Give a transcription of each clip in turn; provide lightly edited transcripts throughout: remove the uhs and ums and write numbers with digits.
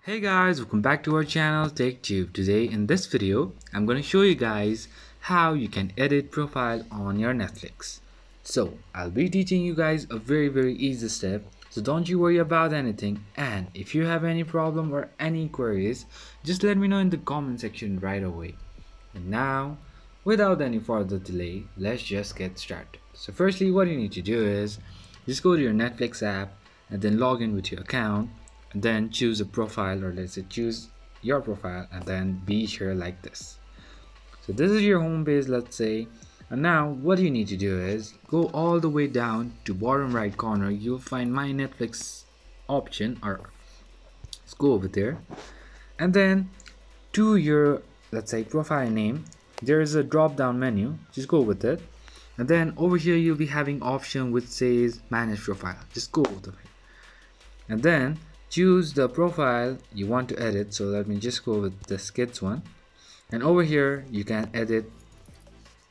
Hey guys, welcome back to our channel TechTube. Today in this video, I'm going to show you guys how you can edit profile on your Netflix. So I'll be teaching you guys a very easy step. So don't you worry about anything, and if you have any problem or any queries, just let me know in the comment section right away. And now, without any further delay, let's just get started. So firstly, what you need to do is just go to your Netflix app and then log in with your account, and then choose a profile, or let's say choose your profile, and then be here like this. So this is your home page, let's say. And now what you need to do is go all the way down to bottom right corner. You'll find my Netflix option, or let's go over there, and then to your, let's say, profile name, there is a drop down menu. Just go with it, and then over here you'll be having option which says manage profile. Just go with it, and then choose the profile you want to edit. So let me just go with this kids one, and over here you can edit.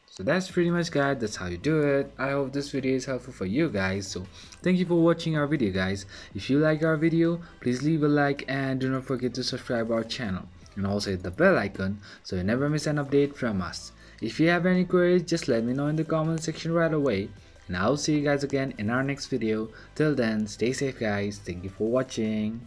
So that's pretty much, guys, that's how you do it. I hope this video is helpful for you guys. So thank you for watching our video, guys. If you like our video, please leave a like and do not forget to subscribe our channel, and also hit the bell icon so you never miss an update from us. If you have any queries, just let me know in the comment section right away, and I'll see you guys again in our next video. Till then, stay safe, guys. Thank you for watching.